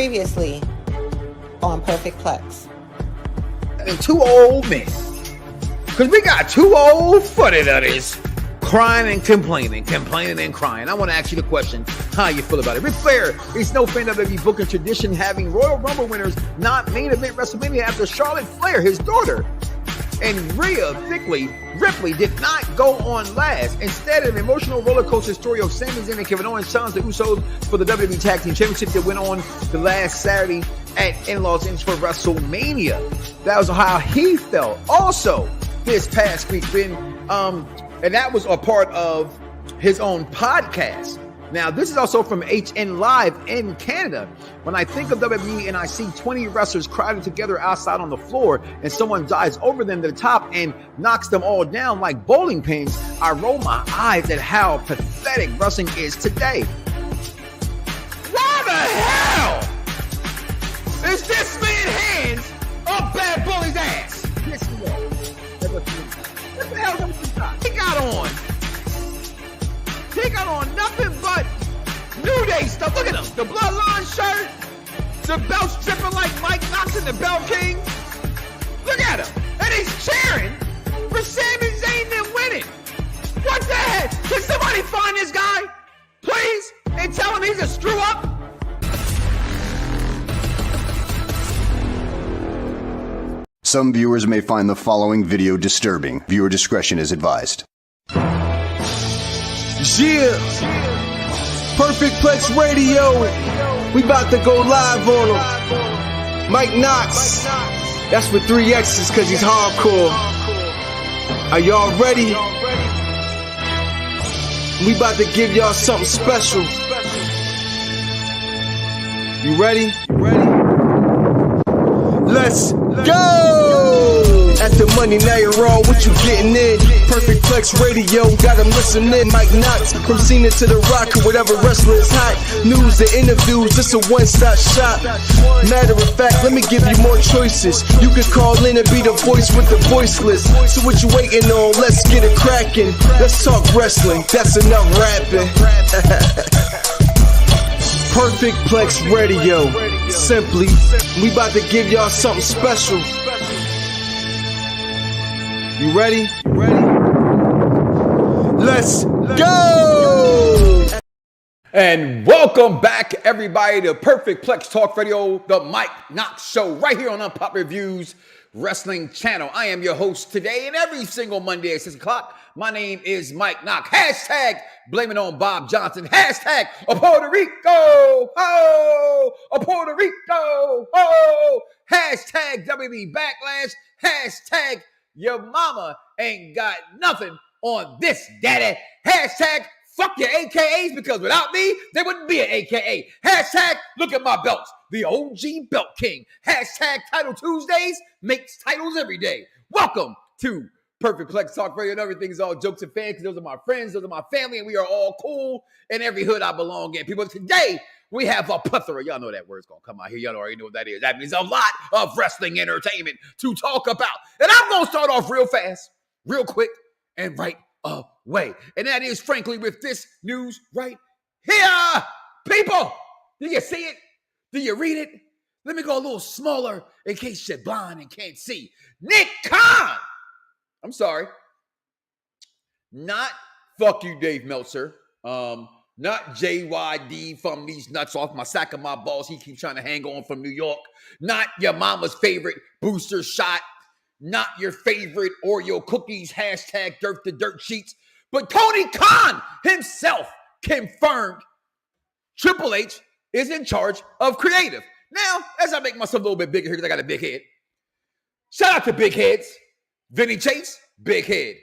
Previously on Perfect Plex. And two old men. Because we got two old footy nutties crying and complaining and crying. I want to ask you the question, how you feel about it. Ric Flair is no fan of WWE booking tradition, having Royal Rumble winners not main event WrestleMania after Charlotte Flair, his daughter, and Rhea Ripley did not go on last. Instead, an emotional roller coaster story of Sami Zayn and Kevin Owens challenged the Usos for the WWE Tag Team Championship that went on the last Saturday in Los Angeles for WrestleMania. That was how he felt. Also, this past week, and that was a part of his own podcast. Now, this is also from HN Live in Canada. When I think of WWE and I see 20 wrestlers crowded together outside on the floor and someone dives over them to the top and knocks them all down like bowling pins, I roll my eyes at how pathetic wrestling is today. Why the hell is this man's hands up Bad Bully's ass? Yes, he was. What the hell was he got on? He got on nothing but New Day stuff. Look at him. The Bloodline shirt. The belt's dripping like Mike Knoxxx and the Bell King. Look at him. And he's cheering for Sami Zayn and winning. What the heck? Can somebody find this guy, please, and tell him he's a screw up? Some viewers may find the following video disturbing. Viewer discretion is advised. Yeah, Perfect Plex Radio. We about to go live on him. Mike Knoxxx. That's with 3 X's because he's hardcore. Are y'all ready? We about to give y'all something special. You ready? Let's go! At the money, now you're all what you getting in. Perfect Plex Radio, got them listening. Mike Knoxxx, from Cena to The Rock, or whatever wrestler is hot. News and interviews, this a one-stop shop. Matter of fact, let me give you more choices. You could call in and be the voice with the voiceless. So what you waiting on? Let's get it cracking. Let's talk wrestling, that's enough rapping. Perfect Plex Radio. Simply, we about to give y'all something special. You ready? Let's go! And welcome back, everybody, to Perfect Plex Talk Radio, the Mike Knoxxx Show, right here on Unpop Reviews Wrestling Channel. I am your host today, and every single Monday at 6 o'clock, my name is Mike Knoxxx. Hashtag blame it on Bob Johnson. Hashtag a Puerto Rico. Ho! A Puerto Rico. Ho! Hashtag WWE Backlash. Hashtag your mama ain't got nothing on this, daddy. Hashtag fuck your AKAs, because without me, there wouldn't be an AKA. Hashtag look at my belts. The OG Belt King. Hashtag Title Tuesdays makes titles every day. Welcome to Perfect Plex Talk Radio, and everything's all jokes and fans, because those are my friends, those are my family, and we are all cool in every hood I belong in. People, today we have a plethora. Y'all know that word's gonna come out here. Y'all already know what that is. That means a lot of wrestling entertainment to talk about. And I'm gonna start off real fast, real quick, and right away. And that is, frankly, with this news right here. People, do you see it? Do you read it? Let me go a little smaller in case you're blind and can't see. Nick Khan. I'm sorry. Not fuck you, Dave Meltzer. Not JYD from these nuts off my sack of my balls. He keeps trying to hang on from New York. Not your mama's favorite booster shot. Not your favorite Oreo cookies. Hashtag dirt to dirt sheets. But Tony Khan himself confirmed Triple H is in charge of creative. Now, as I make myself a little bit bigger here because I got a big head. Shout out to big heads. Vinny Chase, big head.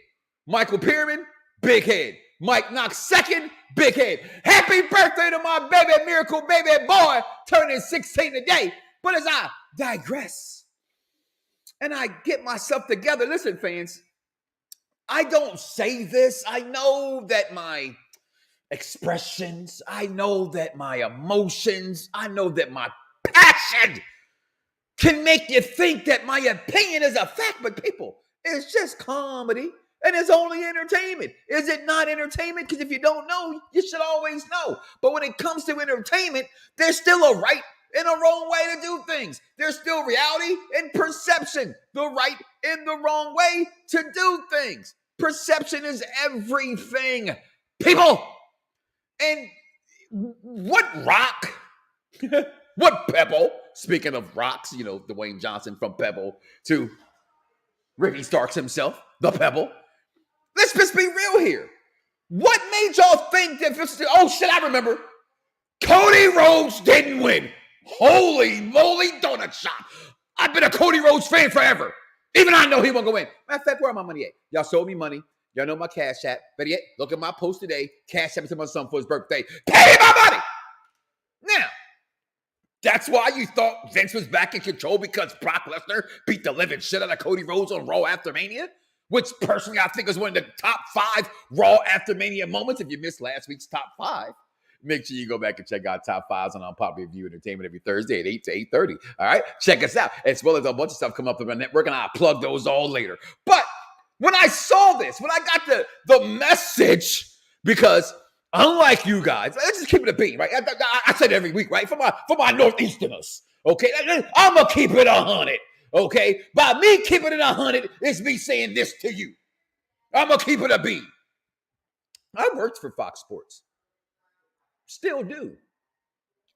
Michael Pierman, big head. Mike Knoxxx second, big head. Happy birthday to my baby, miracle baby boy, turning 16 today. But as I digress and I get myself together, listen, fans, I don't say this. I know that my expressions, I know that my emotions, I know that my passion can make you think that my opinion is a fact, but people, it's just comedy and it's only entertainment. Is it not entertainment? Because if you don't know, you should always know. But when it comes to entertainment, there's still a right and a wrong way to do things. There's still reality and perception, the right and the wrong way to do things. Perception is everything, people. And what Rock, what Pebble, speaking of rocks, Dwayne Johnson from Pebble to Ricky Starks himself, the Pebble. Let's just be real here. What made y'all think that oh shit, I remember. Cody Rhodes didn't win. Holy moly donut shop. I've been a Cody Rhodes fan forever. Even I know he won't go in. Matter of fact, where my money at? Y'all sold me money. Y'all know my Cash App. Better yet, look at my post today. Cash App to my son for his birthday. Pay my money. Now, that's why you thought Vince was back in control, because Brock Lesnar beat the living shit out of Cody Rhodes on Raw after Mania, which personally I think is one of the top 5 Raw after Mania moments. If you missed last week's top 5, make sure you go back and check out top 5s on Unpopular Review Entertainment every Thursday at 8 to 8:30. All right? Check us out. As well as a bunch of stuff coming up on my network, and I'll plug those all later. But when I saw this, when I got the message, because unlike you guys, let's just keep it a beat, right? I said every week, right? For my Northeasterners, okay? I'm going to keep it 100, okay? By me keeping it 100, it's me saying this to you. I'm going to keep it a beat. I worked for Fox Sports. Still do.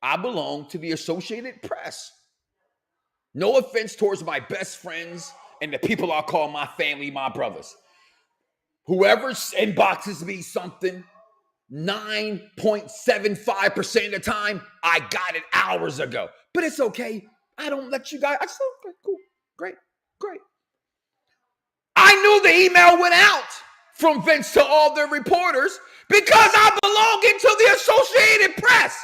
I belong to the Associated Press. No offense towards my best friends and the people I call my family, my brothers. Whoever inboxes me something, 9.75% of the time, I got it hours ago. But it's okay. I don't let you guys. I just, okay, cool. Great. I knew the email went out from Vince to all the reporters because I belong into the Associated Press.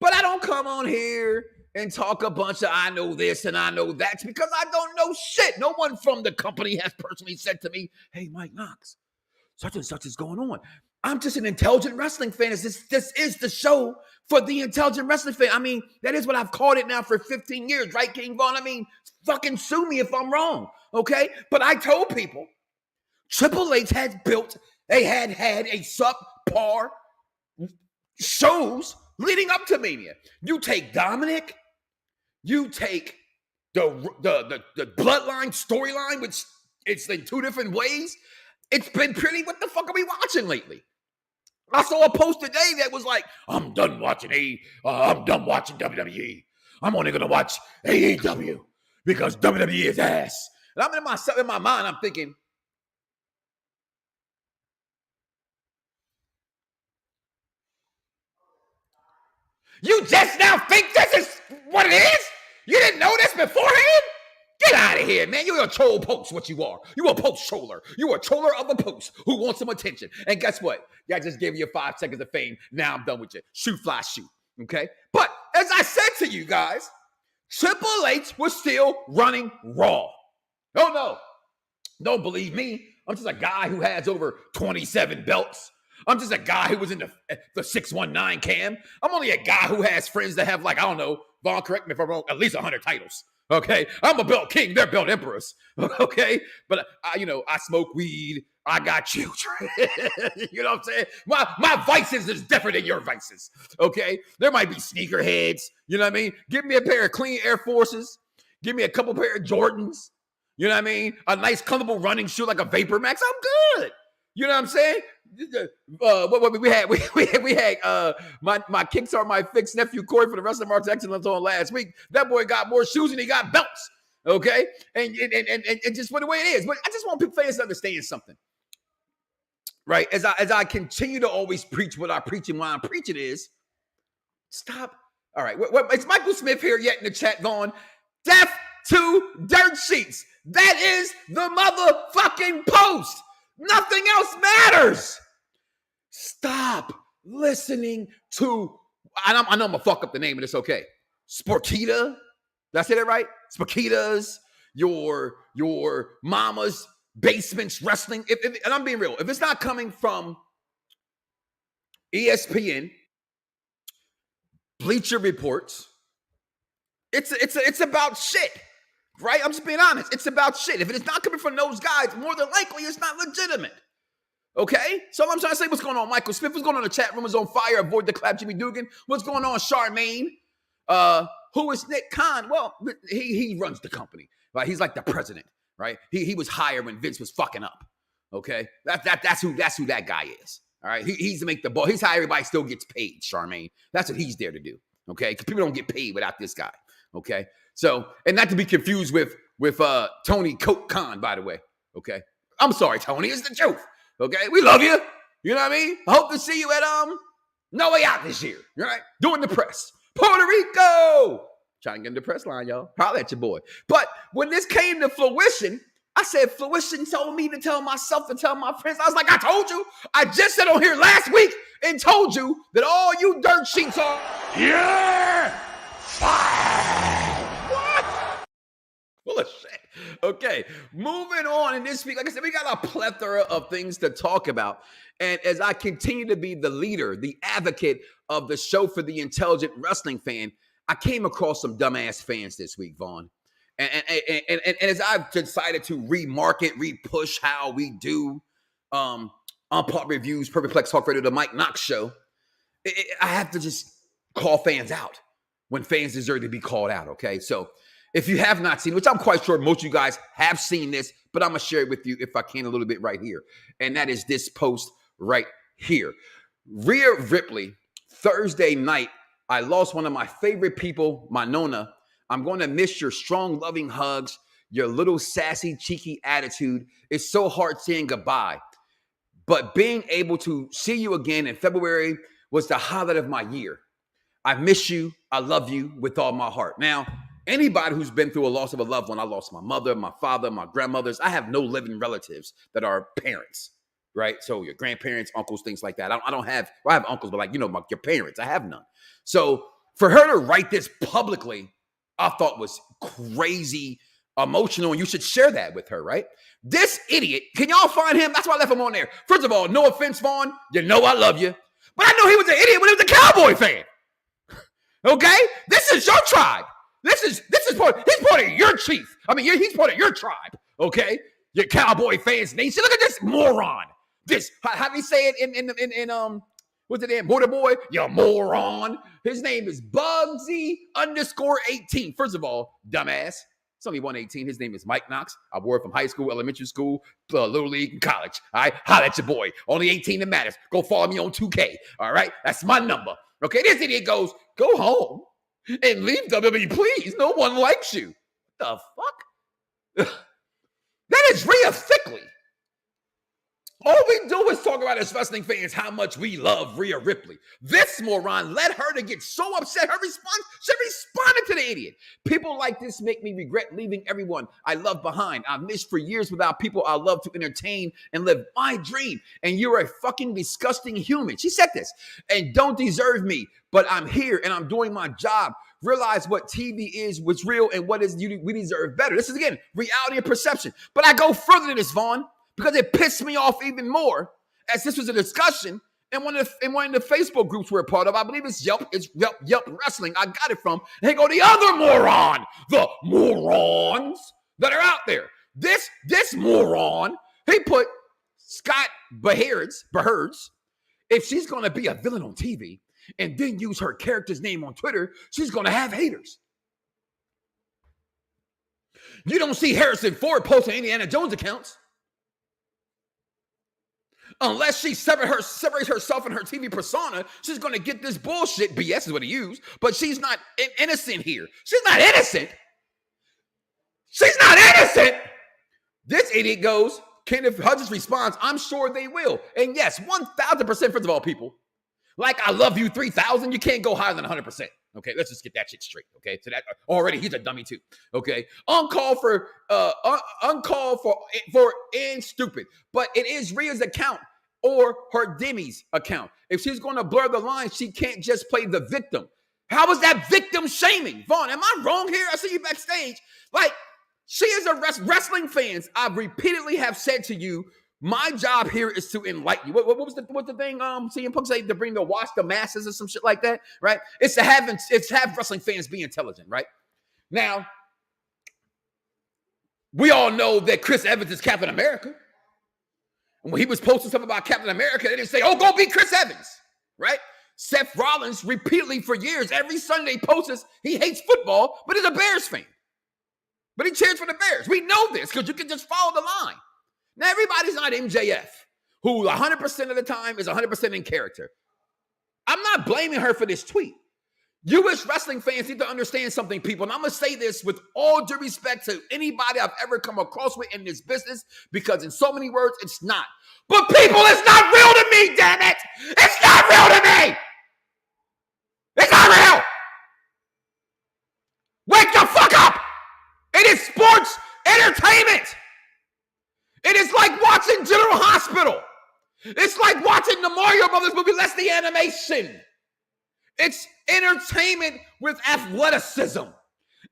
But I don't come on here and talk a bunch of I know this and I know that, because I don't know shit. No one from the company has personally said to me, hey, Mike Knoxxx, such and such is going on. I'm just an intelligent wrestling fan. This is the show for the intelligent wrestling fan. I mean, that is what I've called it now for 15 years, right, King Von? I mean, fucking sue me if I'm wrong, okay? But I told people Triple H had had a subpar shows leading up to Mania. You take Dominic, you take the Bloodline storyline, which it's in 2 different ways. It's been pretty, what the fuck are we watching lately? I saw a post today that was like, I'm done watching WWE. I'm only going to watch AEW because WWE is ass. And I'm in my mind, I'm thinking, you just now think this is what it is? You didn't know this beforehand? Get out of here, man. You're a troll post, what you are. You're a post troller. You're a troller of a post who wants some attention. And guess what? I just gave you 5 seconds of fame. Now I'm done with you. Shoot, fly, shoot. Okay? But as I said to you guys, Triple H was still running Raw. Oh, no. Don't believe me. I'm just a guy who has over 27 belts. I'm just a guy who was in the 619 cam. I'm only a guy who has friends that have, like, I don't know, Vaughn, correct me if I'm wrong, at least 100 titles. Okay? I'm a belt king. They're belt emperors. Okay? But, I smoke weed. I got children. You know what I'm saying? My vices is different than your vices. Okay? There might be sneakerheads. You know what I mean? Give me a pair of clean Air Forces. Give me a couple pair of Jordans. You know what I mean? A nice, comfortable running shoe like a Vapor Max. I'm good. You know what I'm saying? What we had my Kickstarter, my fixed nephew Corey for the Wrestling Marks Excellence on last week. That boy got more shoes than he got belts. Okay, and just what the way it is. But I just want people fans to understand something, right? As I continue to always preach what I preach, and why I'm preaching is stop. All right, is Michael Smith here yet in the chat going? Death to dirt sheets. That is the motherfucking post. Nothing else matters. Stop listening to, I know I'm going to fuck up the name, but it's okay. Sporkita. Did I say that right? Sporkitas, your mama's basements wrestling. And I'm being real. If it's not coming from ESPN, Bleacher Reports, it's about shit. Right? I'm just being honest. It's about shit. If it is not coming from those guys, more than likely it's not legitimate. Okay? So I'm trying to say, what's going on, Michael Smith? What's going on in the chat room? Is on fire. Avoid the clap, Jimmy Dugan. What's going on, Charmaine? who is Nick Khan? Well, he runs the company, right? He's like the president, right? He was hired when Vince was fucking up. Okay, that's who that guy is. All right, he's to make the ball. He's how everybody still gets paid, Charmaine. That's what he's there to do. Okay, because people don't get paid without this guy. Okay, so and not to be confused with Tony Coke Khan, by the way. Okay, I'm sorry, Tony. It's the truth. Okay, we love you. You know what I mean? I hope to see you at No Way Out this year. All right, doing the press, Puerto Rico. Trying to get in the press line, y'all. Holla at your boy. But when this came to fruition, I said, fruition told me to tell myself, to tell my friends. I was like, I told you. I just said on here last week and told you that all you dirt sheets are. You're fired. What? Full of shit. Okay, moving on in this week. Like I said, we got a plethora of things to talk about. And as I continue to be the leader, the advocate of the show for the intelligent wrestling fan, I came across some dumbass fans this week, Vaughn. And as I've decided to remarket, repush how we do on Pop Reviews, Perfect Plex Talk Radio, the Mike Knoxxx show, I have to just call fans out when fans deserve to be called out, okay? So if you have not seen, which I'm quite sure most of you guys have seen this, but I'm going to share it with you if I can a little bit right here. And that is this post right here. Rhea Ripley, Thursday night, I lost one of my favorite people, my Nona. I'm going to miss your strong, loving hugs, your little sassy, cheeky attitude. It's so hard saying goodbye. But being able to see you again in February was the highlight of my year. I miss you. I love you with all my heart. Now, anybody who's been through a loss of a loved one, I lost my mother, my father, my grandmothers. I have no living relatives that are parents, right? So your grandparents, uncles, things like that. I don't have, well, I have uncles, but like, you know, your parents, I have none. So for her to write this publicly, I thought was crazy emotional, and you should share that with her, right? This idiot, can y'all find him? That's why I left him on there. First of all, no offense, Vaughn, you know I love you, but I know he was an idiot when he was a Cowboy fan. Okay? This is your tribe. This is he's part of your chief. I mean, he's part of your tribe, okay? Your Cowboy fans nation. Look at this moron. This, how do you say it in what's it in? Border Boy, you moron. His name is Bugsy_18. First of all, dumbass. It's only 118. His name is Mike Knoxxx. I wore it from high school, elementary school, little league, and college. All right? Holla at your boy. Only 18 that matters. Go follow me on 2K. All right? That's my number. Okay? This idiot goes, go home and leave WWE, please. No one likes you. What the fuck? That is Rhea Ripley. All we do is talk about as wrestling fans how much we love Rhea Ripley. This moron led her to get so upset. She responded to the idiot. People like this make me regret leaving everyone I love behind. I've missed for years without people I love to entertain and live my dream. And you're a fucking disgusting human. She said this. And don't deserve me, but I'm here and I'm doing my job. Realize what TV is, what's real, and what is we deserve better. This is, again, reality and perception. But I go further than this, Vaughn, because it pissed me off even more, as this was a discussion in one of the Facebook groups we're a part of. I believe it's Yelp Wrestling. I got it from. And they go, the other moron, the morons that are out there. This moron, he put Scott Beherds, if she's going to be a villain on TV and then use her character's name on Twitter, she's going to have haters. You don't see Harrison Ford posting Indiana Jones accounts. Unless she separates herself and her TV persona, she's going to get this bullshit. BS is what he used, but she's not innocent here. She's not innocent. She's not innocent. This idiot goes, Kenneth Hudgens responds, I'm sure they will. And yes, 1,000%, first of all, people, like I love you 3,000, you can't go higher than 100%. Okay, let's just get that shit straight. Okay, so that already he's a dummy too. Okay, uncalled for and stupid, but it is Rhea's account or her Demi's account. If she's going to blur the lines, she can't just play the victim. How is that victim shaming, Vaughn? Am I wrong here? I see you backstage. Like she is a wrestling fans. I repeatedly have said to you, my job here is to enlighten you. What was the thing? CM Punk say to bring the wash the masses or some shit like that, right? It's to have wrestling fans be intelligent, right? Now, we all know that Chris Evans is Captain America. And when he was posting something about Captain America, they didn't say, "Oh, go beat Chris Evans," right? Seth Rollins repeatedly for years, every Sunday posts he hates football, but he's a Bears fan. But he cheers for the Bears. We know this because you can just follow the line. Now, everybody's not MJF, who 100% of the time is 100% in character. I'm not blaming her for this tweet. U.S. wrestling fans need to understand something, people. And I'm going to say this with all due respect to anybody I've ever come across with in this business, because in so many words, it's not. But people, it's not real to me, damn it. It's not real to me. It's not real. Wake the fuck up. It is sports entertainment. It is like watching General Hospital. It's like watching the Mario Brothers movie. That's the animation. It's entertainment with athleticism.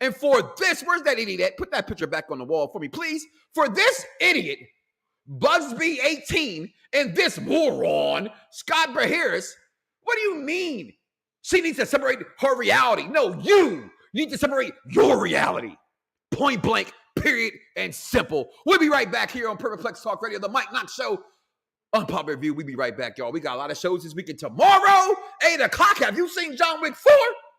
And for this, where's that idiot at? Put that picture back on the wall for me, please. For this idiot, Busby 18, and this moron, Scott Braheris, what do you mean? She needs to separate her reality. No, you need to separate your reality. Point blank, period, and simple. We'll be right back here on Perfect Plex Talk Radio, the Mike Knoxxx Show. Unpopular Review. We'll be right back, y'all. We got a lot of shows this weekend. Tomorrow, 8 o'clock. Have you seen John Wick 4?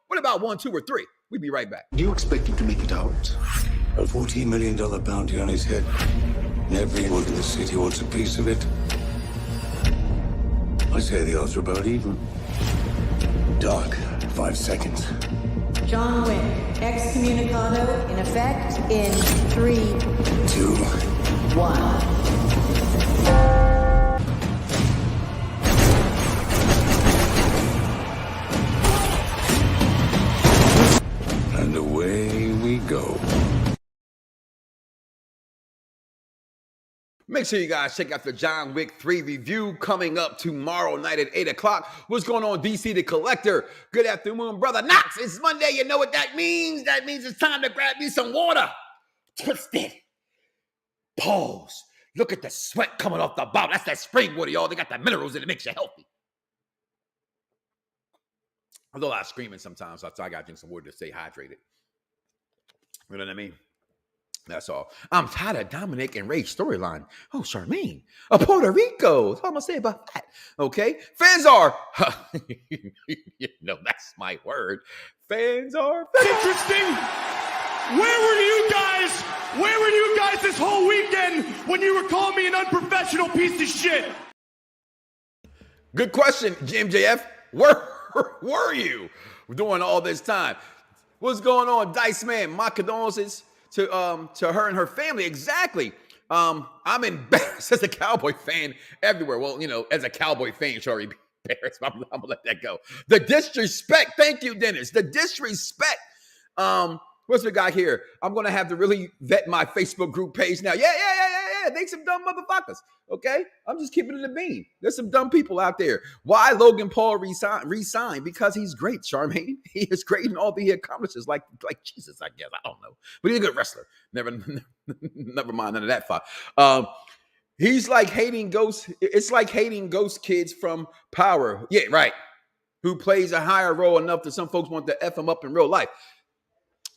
What about 1, 2, or 3? We'll be right back. Do you expect him to make it out? A $14 million bounty on his head. Everyone in the city wants a piece of it. I say the odds are about even. Doc, 5 seconds. John Wick, excommunicado in effect in 3, 2, 1. And away we go. Make sure you guys check out the John Wick 3 review coming up tomorrow night at 8 o'clock. What's going on, DC the Collector? Good afternoon, Brother Knoxxx. It's Monday. You know what that means? That means it's time to grab me some water. Twist it. Pause. Look at the sweat coming off the bottle. That's that spring water, y'all. They got the minerals in it. It makes you healthy. I do a lot of screaming sometimes, so I got to drink some water to stay hydrated. You know what I mean? That's all. I'm tired of Dominic and Ray's storyline. Oh, Charmaine. Puerto Rico. That's all I'm going to say about that. Okay? Fans are... you know, that's my word. Fans are... Interesting. Where were you guys? Where were you guys this whole weekend when you were calling me an unprofessional piece of shit? Good question, MJF. Where were you doing all this time? What's going on, Dice Man? My condolences to her and her family. Exactly. I'm embarrassed as a Cowboy fan everywhere. Well, you know, as a Cowboy fan, sure, be embarrassed. I'm gonna let that go. The disrespect. Thank you, Dennis. The disrespect. What's we got here? I'm gonna have to really vet my Facebook group page now. Yeah. They some dumb motherfuckers. Okay, I'm just keeping it a bean. There's some dumb people out there. Why Logan Paul resigned? Because he's great, Charmaine. He is great in all that he accomplishes. Like Jesus, I guess. I don't know, but he's a good wrestler. Never mind none of that fuck. He's like hating ghosts. It's like hating ghost kids from Power. Yeah, right. Who plays a higher role enough that some folks want to F him up in real life.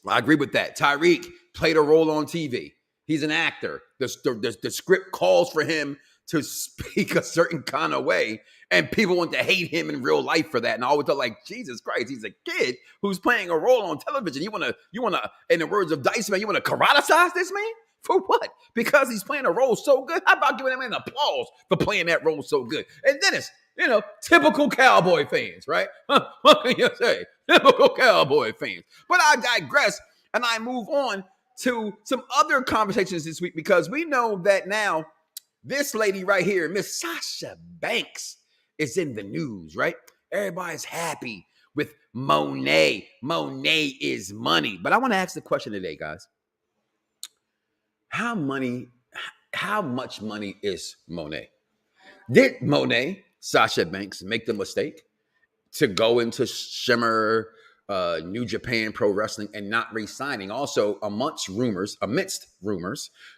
I agree with that. Tyreek played a role on TV. He's an actor. The script calls for him to speak a certain kind of way, and people want to hate him in real life for that. And I always thought, like, Jesus Christ, he's a kid who's playing a role on television. You want to, in the words of Dice Man, you want to karate-size this man? For what? Because he's playing a role so good? How about giving him an applause for playing that role so good? And Dennis, you know, typical Cowboy fans, right? What can you say? Typical Cowboy fans. But I digress, and I move on to some other conversations this week, because we know that now this lady right here, Miss Sasha Banks, is in the news, right? Everybody's happy with Monet. Monet is money. But I want to ask the question today, guys. How much money is Monet? Did Monet, Sasha Banks, make the mistake to go into Shimmer, New Japan Pro Wrestling, and not re-signing? Also, amidst rumors,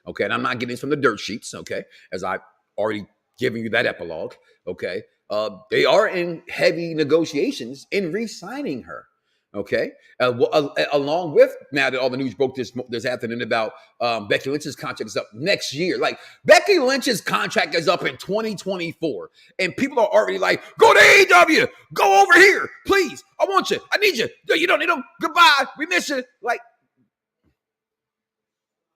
okay, and I'm not getting this from the dirt sheets, okay, as I've already given you that epilogue, okay, they are in heavy negotiations in re-signing her, Okay. Along with, now that all the news broke this afternoon about Becky Lynch's contract is up next year. Like, Becky Lynch's contract is up in 2024. And people are already like, go to AEW. Go over here. Please. I want you. I need you. You don't need them. Goodbye. We miss you. Like,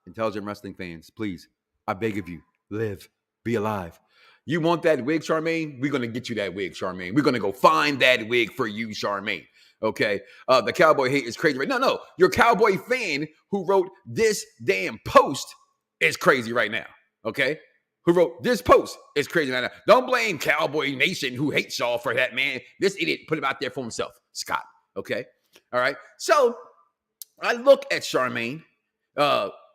intelligent wrestling fans, please, I beg of you, live. Be alive. You want that wig, Charmaine? We're going to get you that wig, Charmaine. We're going to go find that wig for you, Charmaine. Okay, the cowboy hate is crazy right now. No, your cowboy fan who wrote this damn post is crazy right now. Okay, who wrote this post is crazy right now. Don't blame Cowboy Nation who hates y'all for that, man. This idiot put it out there for himself, Scott. Okay, all right. So I look at Charmaine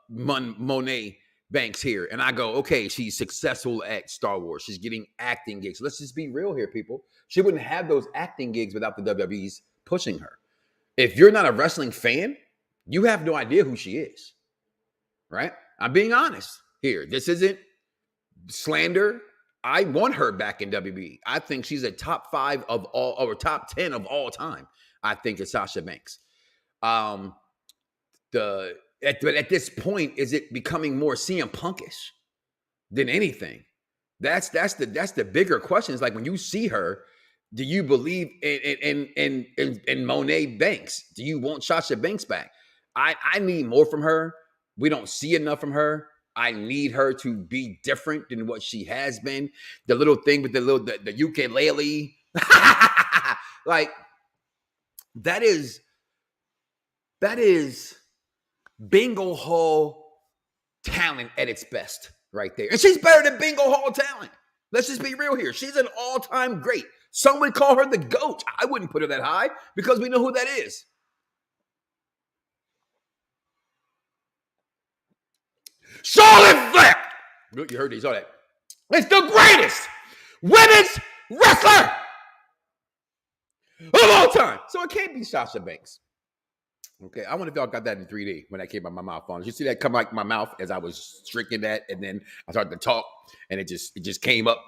Monet Banks here, and I go, okay, she's successful at Star Wars. She's getting acting gigs. Let's just be real here, people. She wouldn't have those acting gigs without the WWE's pushing her. If you're not a wrestling fan, you have no idea who she is, right? I'm being honest here. This isn't slander. I want her back in WWE. I think she's a top 5 of all, or top 10 of all time. I think it's Sasha Banks. At this point, is it becoming more CM Punkish than anything? That's the bigger question. Is like, when you see her, do you believe in Monet Banks? Do you want Sasha Banks back? I need more from her. We don't see enough from her. I need her to be different than what she has been. The little thing with the ukulele, like that is Bingo Hall talent at its best right there. And she's better than Bingo Hall talent. Let's just be real here. She's an all-time great. Some would call her the GOAT. I wouldn't put her that high because we know who that is. Charlotte Flair. You heard these, all that. It's the greatest women's wrestler of all time. So it can't be Sasha Banks. Okay, I wonder if y'all got that in 3D when that came out my mouth. Did you see that come like my mouth as I was drinking that, and then I started to talk, and it just came up.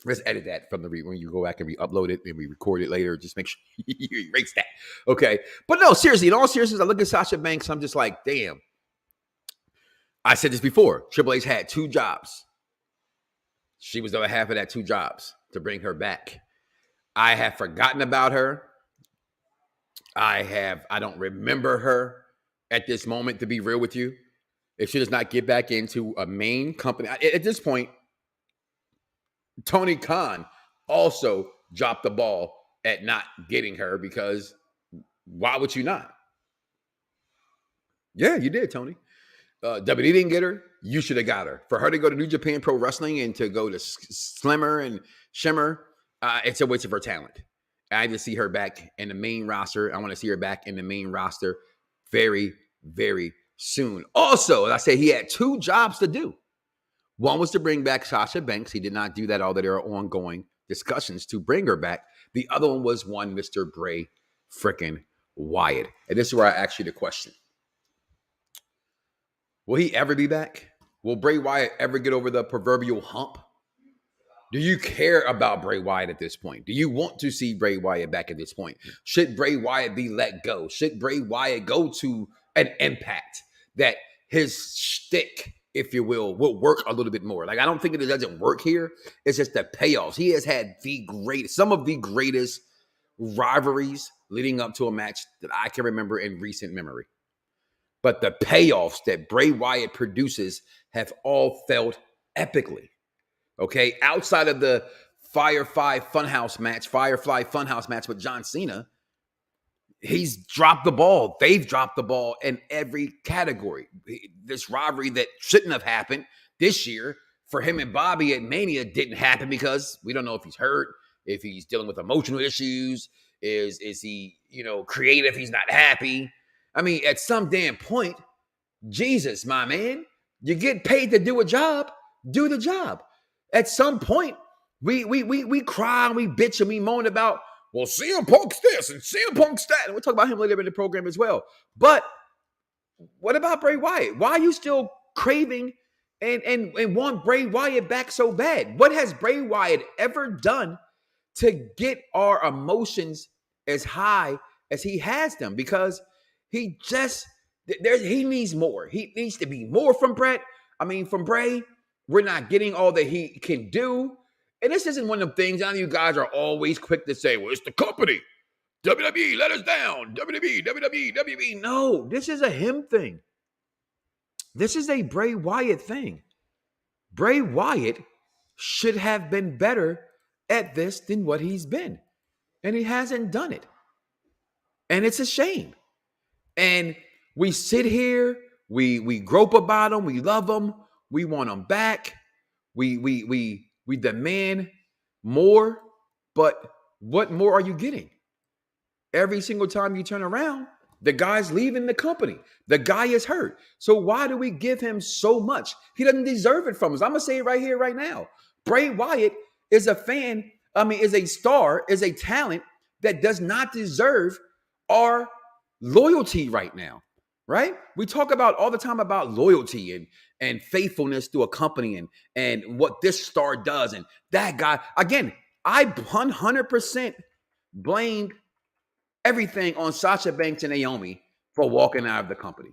Let's edit that from when you go back and re-upload it and we record it later. Just make sure you erase that. Okay, but no, seriously, in all seriousness, I look at Sasha Banks. I'm just like, damn. I said this before. Triple H had 2 jobs. She was the other half of that 2 jobs to bring her back. I have forgotten about her. I don't remember her at this moment, to be real with you. If she does not get back into a main company, at this point, Tony Khan also dropped the ball at not getting her, because why would you not? Yeah, you did, Tony. WWE didn't get her. You should have got her. For her to go to New Japan Pro Wrestling and to go to Slimmer and Shimmer, it's a waste of her talent. I just see her back in the main roster. I want to see her back in the main roster very, very soon. Also, as I said, he had 2 jobs to do. One was to bring back Sasha Banks. He did not do that, although there are ongoing discussions to bring her back. The other one was Mr. Bray frickin' Wyatt. And this is where I ask you the question. Will he ever be back? Will Bray Wyatt ever get over the proverbial hump? Do you care about Bray Wyatt at this point? Do you want to see Bray Wyatt back at this point? Should Bray Wyatt be let go? Should Bray Wyatt go to an Impact that his shtick, if you will work a little bit more? Like, I don't think it doesn't work here. It's just the payoffs. He has had some of the greatest rivalries leading up to a match that I can remember in recent memory. But the payoffs that Bray Wyatt produces have all felt epically. Okay, outside of the Firefly Funhouse match with John Cena, he's dropped the ball. They've dropped the ball in every category. This rivalry that shouldn't have happened this year for him and Bobby at Mania didn't happen because we don't know if he's hurt, if he's dealing with emotional issues, is he, creative, he's not happy. I mean, at some damn point, Jesus, my man, you get paid to do a job, do the job. At some point, we cry and we bitch and we moan about, well, CM Punk's this and CM Punk's that. And we'll talk about him later in the program as well. But what about Bray Wyatt? Why are you still craving and want Bray Wyatt back so bad? What has Bray Wyatt ever done to get our emotions as high as he has them, because he needs more. He needs to be more from Bray. We're not getting all that he can do. And this isn't one of them things. I know you guys are always quick to say, well, it's the company. WWE let us down. WWE. No, this is a him thing. This is a Bray Wyatt thing. Bray Wyatt should have been better at this than what he's been. And he hasn't done it. And it's a shame. And we sit here, we grope about him, we love him, we want him back. We demand more, but what more are you getting? Every single time you turn around, the guy's leaving the company. The guy is hurt. So why do we give him so much? He doesn't deserve it from us. I'm going to say it right here, right now. Bray Wyatt is is a star, is a talent that does not deserve our loyalty right now, right? We talk about all the time about loyalty and faithfulness to a company and what this star does. And that guy, again, I 100% blamed everything on Sasha Banks and Naomi for walking out of the company.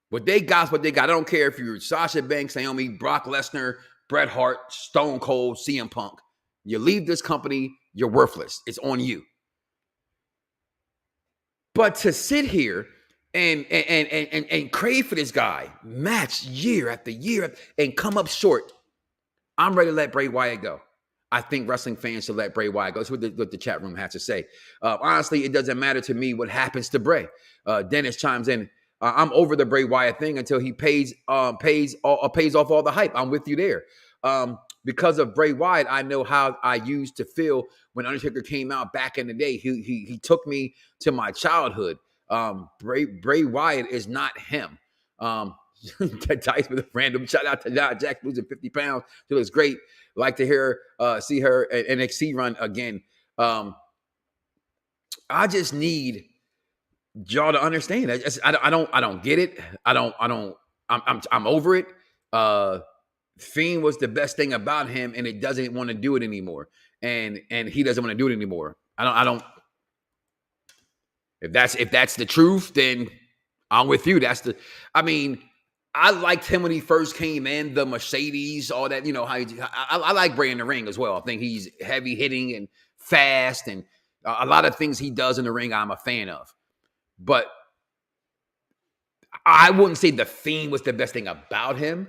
What they got. I don't care if you're Sasha Banks, Naomi, Brock Lesnar, Bret Hart, Stone Cold, CM Punk. You leave this company, you're worthless. It's on you. But to sit here and crave for this guy match year after year and come up short, I'm ready to let Bray Wyatt go. I think wrestling fans should let Bray Wyatt go. That's what the chat room has to say. Honestly, it doesn't matter to me what happens to Bray. Dennis chimes in. I'm over the Bray Wyatt thing until he pays off all the hype. I'm with you there. Because of Bray Wyatt, I know how I used to feel when Undertaker came out back in the day. He took me to my childhood. Bray Wyatt is not him. Dice with a random shout out to Jack losing 50 pounds. It was great. Like to see her at NXT run again. I just need y'all to understand. I don't get it. I'm over it. Fiend was the best thing about him, and it doesn't want to do it anymore. And he doesn't want to do it anymore. I don't. If that's the truth, then I'm with you. I liked him when he first came in, the Mercedes, all that, I like Bray in the ring as well. I think he's heavy hitting and fast, and a lot of things he does in the ring I'm a fan of. But I wouldn't say the Fiend was the best thing about him.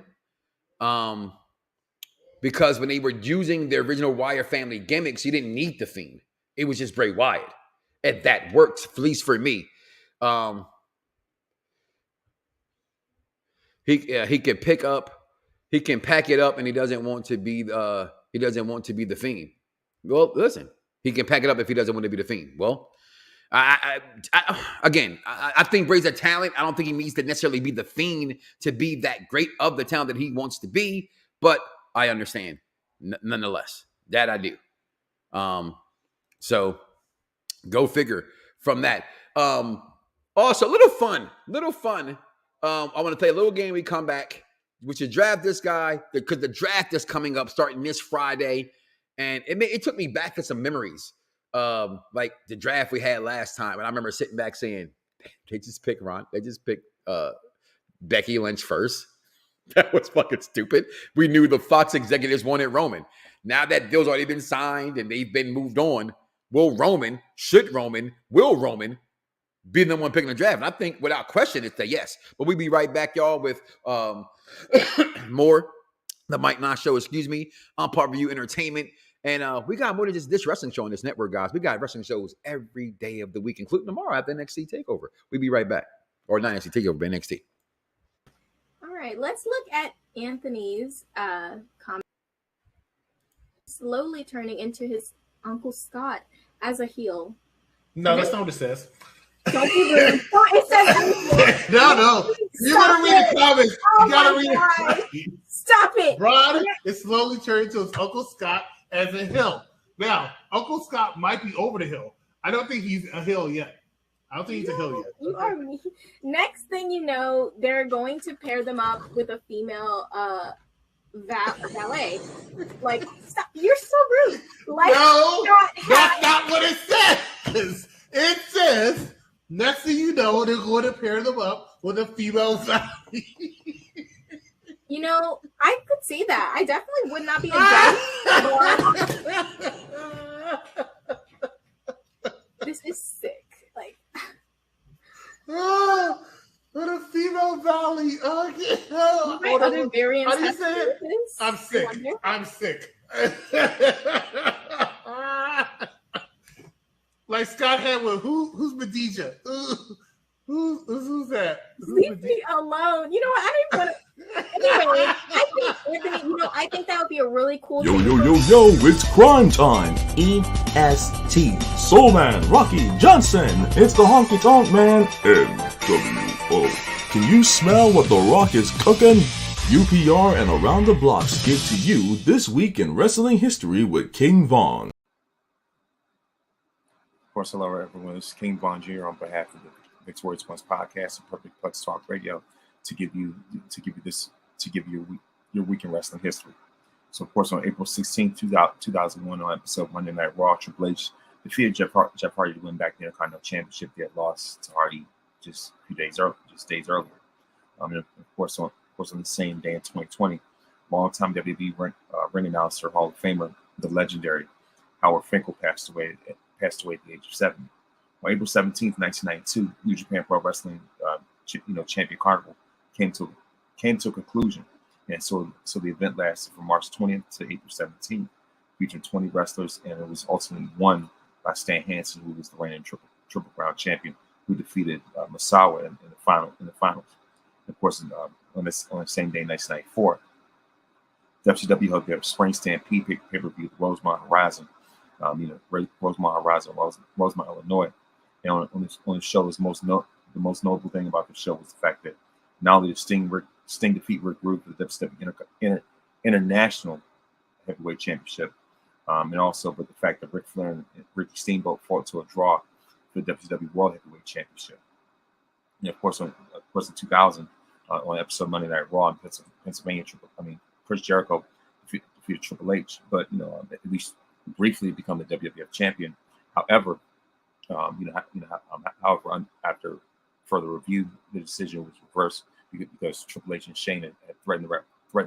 Because when they were using the original Wyatt family gimmicks, you didn't need the Fiend. It was just Bray Wyatt. And that works, at least for me. He can pack it up, and he doesn't want to be the Fiend. Well, listen, he can pack it up if he doesn't want to be the Fiend. Well, I think Bray's a talent. I don't think he needs to necessarily be the Fiend to be that great of the talent that he wants to be, but I understand nonetheless. That I do. So go figure from that. Also, little fun. I want to play a little game. We come back. We should draft this guy because the draft is coming up starting this Friday. And it took me back to some memories. Like the draft we had last time. And I remember sitting back saying, they just picked Becky Lynch first. That was fucking stupid. We knew the Fox executives wanted Roman. Now that deal's already been signed and they've been moved on, will Roman be the one picking the draft? And I think without question, it's a yes. But we'll be right back, y'all, with more the Mike Knoxxx Show, on Part Review Entertainment. And we got more than just this wrestling show on this network, guys. We got wrestling shows every day of the week, including tomorrow at the NXT TakeOver. We'll be right back. Or not NXT TakeOver, but NXT. All right, let's look at Anthony's comment. Slowly turning into his Uncle Scott as a heel. No, that's not what it says. Don't be rude. It says No. You gotta read the comments. You gotta read it. Stop it. Ron is slowly turning to his Uncle Scott as a heel. Now, Uncle Scott might be over the hill. I don't think he's a heel yet. I don't think he's a heel yet. You are me. Next thing you know, they're going to pair them up with a female valet. Like, stop. You're so rude. Like, no, that's not what it says. It says, next thing you know, they're going to pair them up with a female Valley. You know, I could see that. I definitely would not be against. This is sick. Like, with a female Valley. Okay. what other variants? How do you say it? I'm sick. I'm sick. Like Scott Hedwig, who's Medija? Who's that? Leave me alone. You know what? I don't even want to. Anyway, I think Anthony, I think that would be a really cool. Yo, it's crime time. EST. Soul Man, Rocky Johnson. It's the Honky Tonk Man. NWO. Can you smell what The Rock is cooking? UPR and Around the Blocks give to you This Week in Wrestling History with King Von. Of course, hello everyone. This is King Von Jr. on behalf of the Victoria's Once podcast and Perfect Plex Talk Radio to give you your week in wrestling history. So, of course, on April 16th, 2001, on episode Monday Night Raw, Triple H defeated Jeff Hardy to win back the Intercontinental Championship. They had lost to Hardy just days earlier. And of course, on the same day in 2020, longtime WWE ring announcer, Hall of Famer, the legendary Howard Finkel passed away at the age of 70. On April 17th, 1992, New Japan Pro Wrestling Champion Carnival came to a conclusion. And so the event lasted from March 20th to April 17th, featuring 20 wrestlers, and it was ultimately won by Stan Hansen, who was the reigning Triple Crown champion, who defeated Misawa in the finals. And of course, on the same day, 1994, WCW held their Spring Stampede pay-per-view at Rosemont Horizon, Rosemont, Illinois. And on the show, the most notable thing about the show was the fact that not only did Sting defeat Rick Rude for the WWE International Heavyweight Championship, but the fact that Ric Flair and Ricky Steamboat fought to a draw for the WWE World Heavyweight Championship. And of course, in 2000, on episode Monday Night Raw in Pennsylvania, Chris Jericho defeated Triple H, but at least briefly become the WWF champion. However, after further review, the decision was reversed because Triple H and Shane had threatened the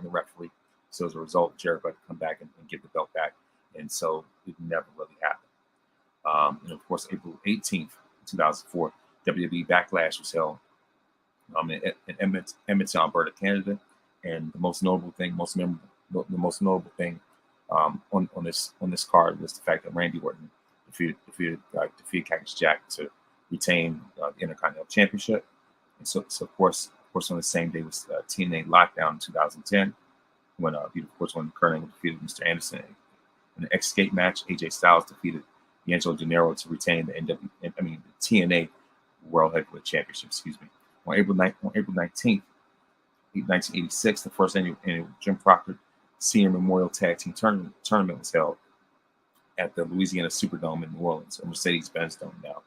referee. So as a result, Jericho had to come back and give the belt back, and so it never really happened. And of course, April 18th, 2004, WWE Backlash was held in Edmonton, Alberta, Canada, and the most notable thing on this card was the fact that Randy Orton defeated Cactus Jack to retain the Intercontinental Championship. And so of course on the same day was TNA Lockdown in 2010, when Kurt Angle defeated Mr. Anderson in an escape match. AJ Styles defeated D'Angelo Gennaro to retain the TNA World Heavyweight Championship. On April 19th, 1986, the first annual Jim Crockett Senior Memorial Tag Team Tournament was held at the Louisiana Superdome in New Orleans, or Mercedes-Benz Dome now.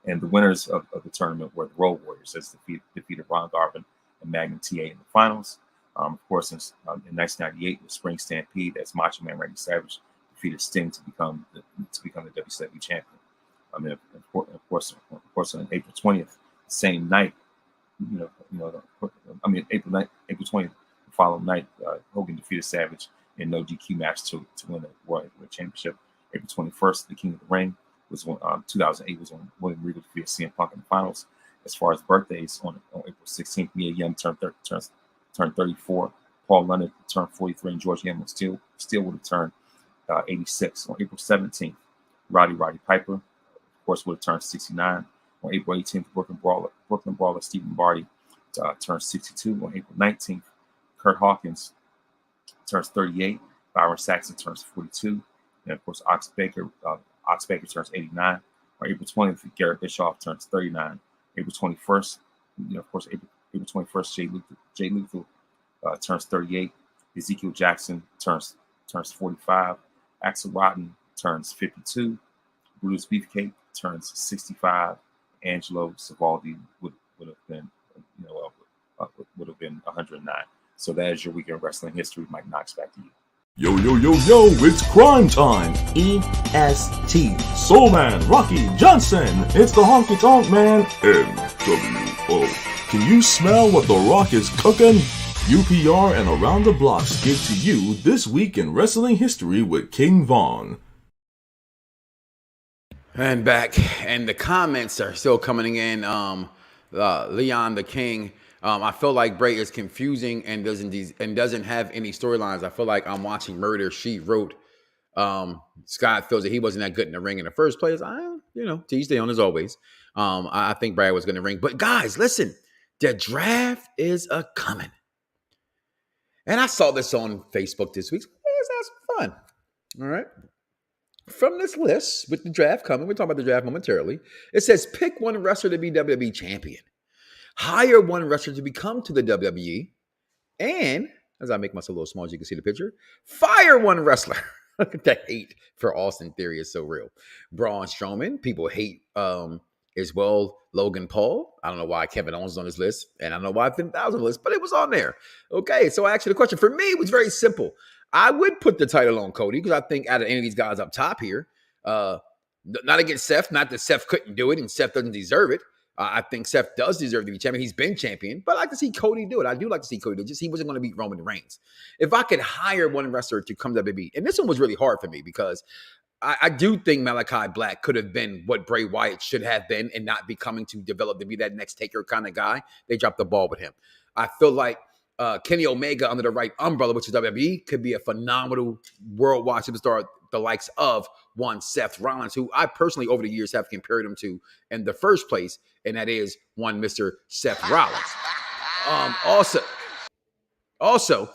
And the winners of the tournament were the Road Warriors, as defeated Ron Garvin and Magnum TA in the finals. Of course, in 1998, the Spring Stampede, as Macho Man Randy Savage defeated Sting to become the WCW champion. Of course, on April 20th, the same night, April 20th, the following night, Hogan defeated Savage in no DQ match to win the World Heavyweight Championship. April 21st, the King of the Ring was when 2008 was when William Regal defeated CM Punk in the finals. As far as birthdays, on April 16th, Mia Yim turned 34. Paul London turned 43, and George Hamlin still would have turned 86. On April 17th, Roddy Piper, of course, would have turned 69. On April 18th, Brooklyn Brawler Stephen Barty turned 62. On April 19th, Kurt Hawkins turns 38. Byron Saxton turns 42. And of course, Ox Baker turns 89. On April 20th, Garrett Bischoff turns 39. April 21st, April 21st, Jay Lethal turns 38. Ezekiel Jackson turns 45. Axel Rotten turns 52. Brutus Beefcake turns 65. Angelo Savaldi would have been 109. So that is your weekend wrestling history. Mike Knoxxx, back to you. Yo, yo, yo, yo, it's crime time. EST. Soul Man, Rocky Johnson. It's the Honky Tonk Man. NWO. Can you smell what The Rock is cooking? UPR and Around the Blocks give to you This Week in Wrestling History with King Von. And back, and the comments are still coming in. Leon the King. I feel like Bray is confusing and doesn't have any storylines. I feel like I'm watching Murder, She Wrote. Scott feels that he wasn't that good in the ring in the first place. To each their own as always. I think Bray was going to ring. But guys, listen, the draft is a coming. And I saw this on Facebook this week. So let's have some fun. All right. From this list, with the draft coming, we'll talk about the draft momentarily. It says, pick one wrestler to be WWE champion. Hire one wrestler to become to the WWE. And, as I make myself a little small, as you can see the picture, fire one wrestler. The hate for Austin Theory is so real. Braun Strowman, people hate as well. Logan Paul. I don't know why Kevin Owens is on this list, and I don't know why Finn Balor's on the list, but it was on there. Okay, so actually the question for me was very simple. I would put the title on Cody because I think out of any of these guys up top here, not against Seth, not that Seth couldn't do it and Seth doesn't deserve it. I think Seth does deserve to be champion. He's been champion, but I like to see Cody do it. I do like to see Cody do it. Just he wasn't going to beat Roman Reigns. If I could hire one wrestler to come to WWE, and this one was really hard for me because I do think Malachi Black could have been what Bray Wyatt should have been and not be coming to develop to be that next taker kind of guy. They dropped the ball with him. I feel like Kenny Omega under the right umbrella, which is WWE, could be a phenomenal worldwide superstar, the likes of one Seth Rollins, who I personally over the years have compared him to in the first place, and that is one Mr. Seth Rollins. Also,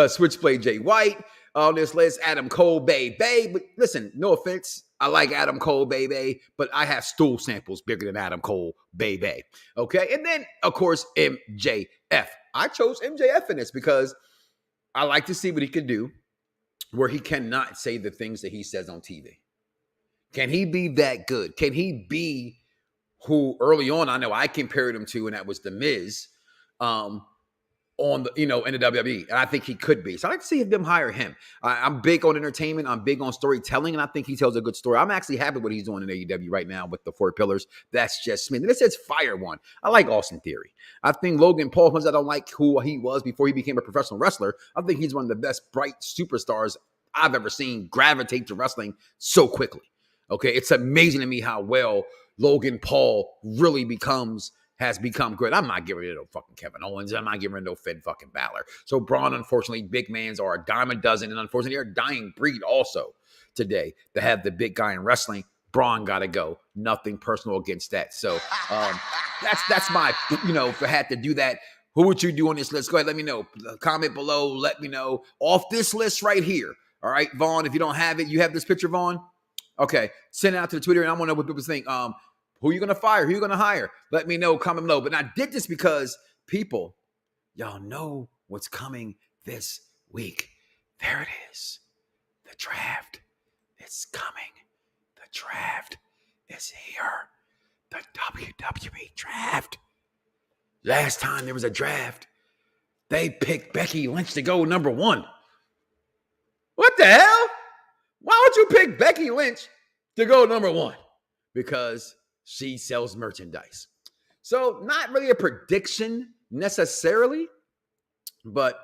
Switchblade Jay White on this list, Adam Cole, baby. But listen, no offense, I like Adam Cole, baby, but I have stool samples bigger than Adam Cole, baby. Okay, and then of course MJF. I chose MJF in this because I like to see what he can do, where he cannot say the things that he says on TV. Can he be that good? Can he be who early on I know I compared him to, and that was The Miz, on the, in the WWE, and I think he could be. So I like to see them hire him. I'm big on entertainment. I'm big on storytelling, and I think he tells a good story. I'm actually happy with what he's doing in AEW right now with the 4 pillars. That's just me. And it says fire one. I like Austin Theory. I think Logan Paul, since I don't like who he was before he became a professional wrestler, I think he's one of the best bright superstars I've ever seen gravitate to wrestling so quickly. Okay, it's amazing to me how well Logan Paul really has become great. I'm not giving it no fucking Kevin Owens. I'm not giving it no Finn fucking Balor. So Braun, unfortunately, big mans are a dime a dozen, and unfortunately, they're a dying breed also today to have the big guy in wrestling. Braun got to go. Nothing personal against that. So that's my, if I had to do that, who would you do on this list? Go ahead, let me know. Comment below, let me know. Off this list right here. All right, Vaughn, if you don't have it, you have this picture, Vaughn? Okay, send it out to the Twitter, and I want to know what people think. Who are you going to fire? Who are you going to hire? Let me know. Comment below. But I did this because people, y'all know what's coming this week. There it is. The draft is coming. The draft is here. The WWE Draft. Last time there was a draft, they picked Becky Lynch to go number 1. What the hell? Why would you pick Becky Lynch to go number 1? Because she sells merchandise. So not really a prediction necessarily, but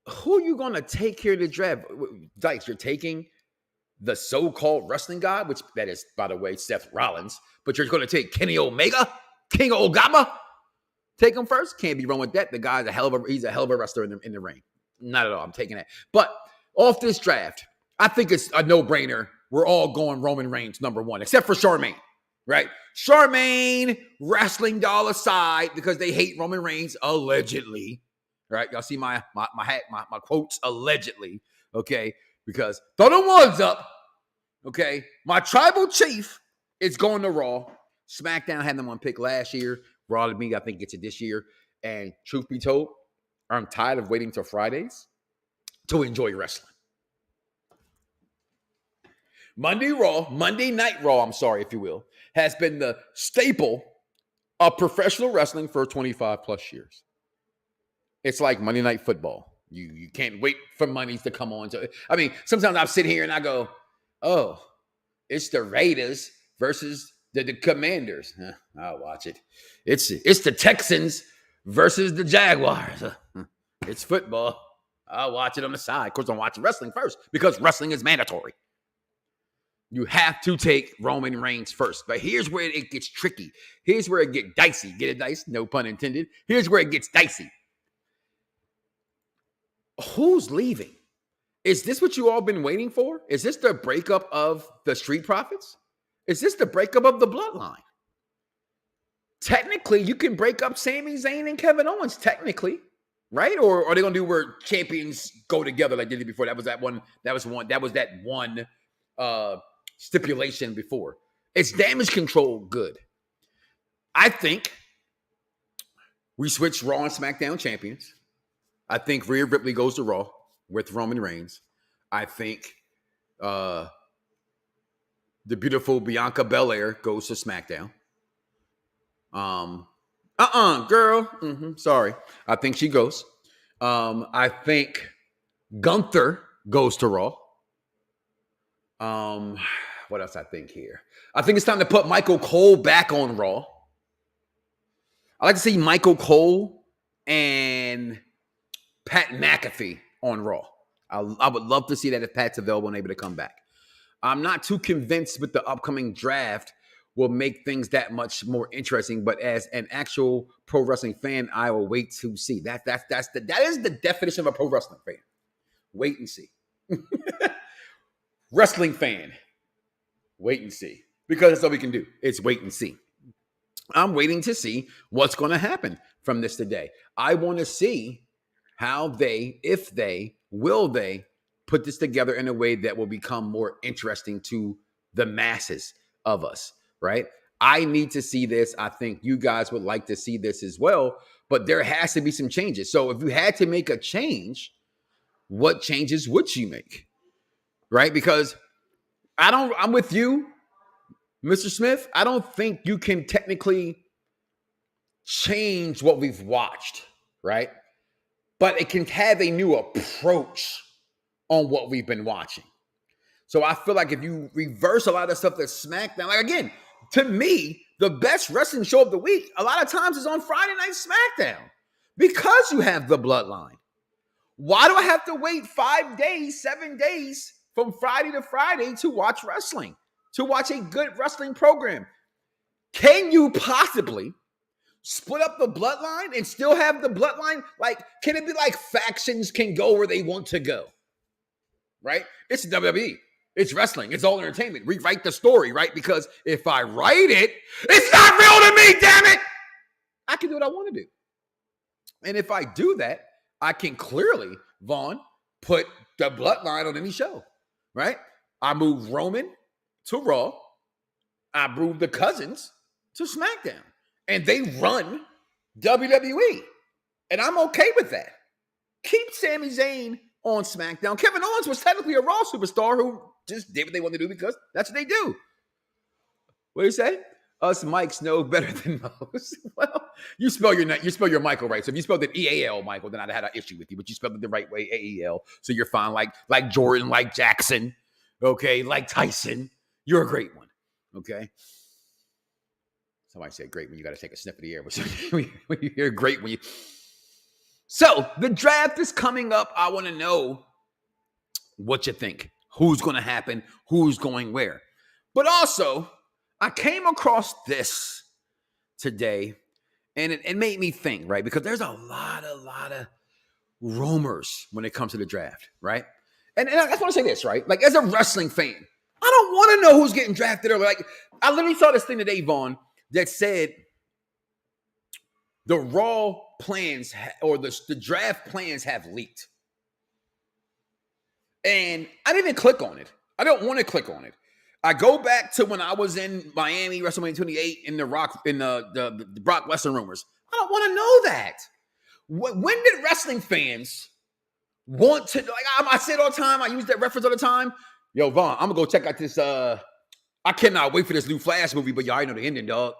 who are you going to take here to draft? Dice, you're taking the so-called wrestling god, which that is, by the way, Seth Rollins, but you're going to take Kenny Omega, King Ogama. Take him first. Can't be wrong with that. The guy's he's a hell of a wrestler in the ring. Not at all. I'm taking that. But off this draft, I think it's a no-brainer. We're all going Roman Reigns number 1, except for Charmaine. Right? Charmaine, wrestling doll aside, because they hate Roman Reigns, allegedly. Right? Y'all see my quotes, allegedly. Okay? Because throw the ones up. Okay? My tribal chief is going to Raw. SmackDown had them on pick last year. Raw to me, I think, gets it this year. And truth be told, I'm tired of waiting till Fridays to enjoy wrestling. Monday Night Raw, I'm sorry, if you will, has been the staple of professional wrestling for 25 plus years. It's like Monday Night Football. You can't wait for monies to come on. I mean, sometimes I sit here and I go, oh, it's the Raiders versus the Commanders. I'll watch it. It's the Texans versus the Jaguars. It's football. I'll watch it on the side. Of course, I'm watching wrestling first because wrestling is mandatory. You have to take Roman Reigns first. But here's where it gets tricky. Here's where it gets dicey. Get it, dice? No pun intended. Here's where it gets dicey. Who's leaving? Is this what you all been waiting for? Is this the breakup of the Street Profits? Is this the breakup of the Bloodline? Technically, you can break up Sami Zayn and Kevin Owens, technically, right? Or are they gonna do where champions go together like they did before? That was that one stipulation before. It's damage control good. I think we switch Raw and SmackDown champions. I think Rhea Ripley goes to Raw with Roman Reigns. I think the beautiful Bianca Belair goes to SmackDown. Girl. Sorry. I think she goes. I think Gunther goes to Raw. What else I think here? I think it's time to put Michael Cole back on Raw. I like to see Michael Cole and Pat McAfee on Raw. I would love to see that if Pat's available and able to come back. I'm not too convinced with the upcoming draft will make things that much more interesting, but as an actual pro wrestling fan, I will wait to see. That is the definition of a pro wrestling fan. Wait and see. Wrestling fan, wait and see. Because that's all we can do. It's wait and see. I'm waiting to see what's going to happen from this today. I want to see how if they put this together in a way that will become more interesting to the masses of us, right? I need to see this. I think you guys would like to see this as well, but there has to be some changes. So if you had to make a change, what changes would you make? Right? Because I'm with you, Mr. Smith. I don't think you can technically change what we've watched, right? But it can have a new approach on what we've been watching. So I feel like if you reverse a lot of stuff that SmackDown, like again, to me, the best wrestling show of the week, a lot of times is on Friday Night SmackDown because you have the Bloodline. Why do I have to wait 5 days, 7 days from Friday to Friday to watch wrestling, to watch a good wrestling program? Can you possibly split up the Bloodline and still have the Bloodline? Like, can it be like factions can go where they want to go? Right? It's WWE. It's wrestling. It's all entertainment. Rewrite the story, right? Because if I write it, it's not real to me, damn it! I can do what I want to do. And if I do that, I can clearly, Vaughn, put the Bloodline on any show, right? I move Roman to Raw. I move the Cousins to SmackDown. And they run WWE. And I'm okay with that. Keep Sami Zayn on SmackDown. Kevin Owens was technically a Raw superstar who just did what they wanted to do because that's what they do. What do you say? Us Mikes know better than most. Well, you spell your Michael right. So if you spelled it E-A-L, Michael, then I'd have had an issue with you. But you spelled it the right way, A-E-L. So you're fine. Like Jordan, like Jackson, okay, like Tyson. You're a great one, okay? Somebody said great when you got to take a sniff of the air. When you hear great when you... So the draft is coming up. I want to know what you think. Who's going to happen? Who's going where? But also, I came across this today, and it made me think, right? Because there's a lot of rumors when it comes to the draft, right? And I just want to say this, right? Like, as a wrestling fan, I don't want to know who's getting drafted early. Like, I literally saw this thing today, Vaughn, that said the Raw plans or the draft plans have leaked. And I didn't even click on it. I don't want to click on it. I go back to when I was in Miami, WrestleMania 28, in the Brock Lesnar rumors. I don't want to know that. When did wrestling fans want to, like I say it all the time, I use that reference all the time. Yo, Vaughn, I'm going to go check out this, I cannot wait for this new Flash movie, but y'all already know the ending, dog.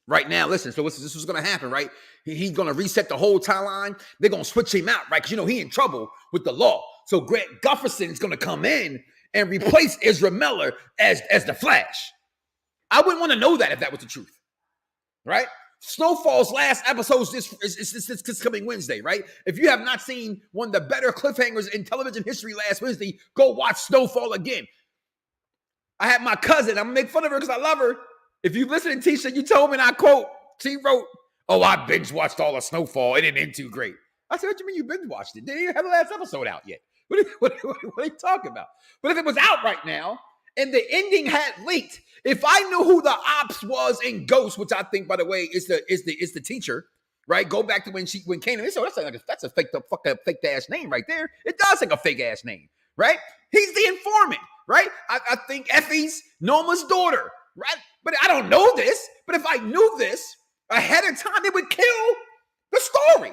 right now. Listen, so this is going to happen, right? He's going to reset the whole timeline. They're going to switch him out, right? Because, he in trouble with the law. So Grant Gufferson's going to come in and replace Ezra Miller as the Flash. I wouldn't want to know that if that was the truth, right? Snowfall's last episode is this coming Wednesday, right? If you have not seen one of the better cliffhangers in television history last Wednesday, go watch Snowfall again. I had my cousin, I'm going to make fun of her because I love her. If you listen to Tisha, you told me, and I quote, she wrote, "Oh, I binge watched all of Snowfall. It didn't end too great." I said, "What do you mean you binge watched it? Didn't even have the last episode out yet. What are you talking about?" But if it was out right now and the ending had leaked, if I knew who the ops was in Ghost, which I think, by the way, is the teacher, right? Go back to when Kanan. So that's a fake ass name right there. It does like a fake ass name, right? He's the informant, right? I think Effie's Norma's daughter, right? But I don't know this. But if I knew this ahead of time, it would kill the story.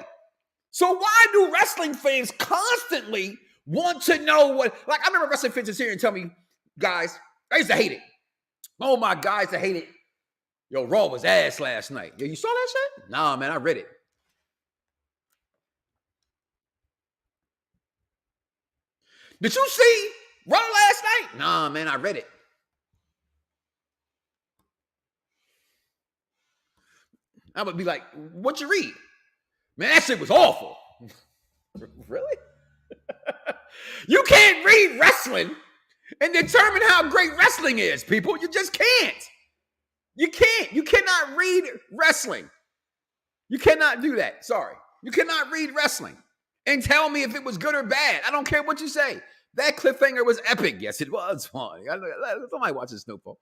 So why do wrestling fans constantly want to know what? Like, I remember wrestling fans here and tell me, guys, I used to hate it. Oh my God, I used to hate it. Yo, Raw was ass last night. Yo, you saw that shit? Nah, man, I read it. Did you see Raw last night? Nah, man, I read it. I would be like, what you read? Man, that shit was awful. Really? You can't read wrestling and determine how great wrestling is, people. You just can't. You can't. You cannot read wrestling. You cannot do that. Sorry. You cannot read wrestling and tell me if it was good or bad. I don't care what you say. That cliffhanger was epic. Yes, it was fun. Somebody watches Snowfall.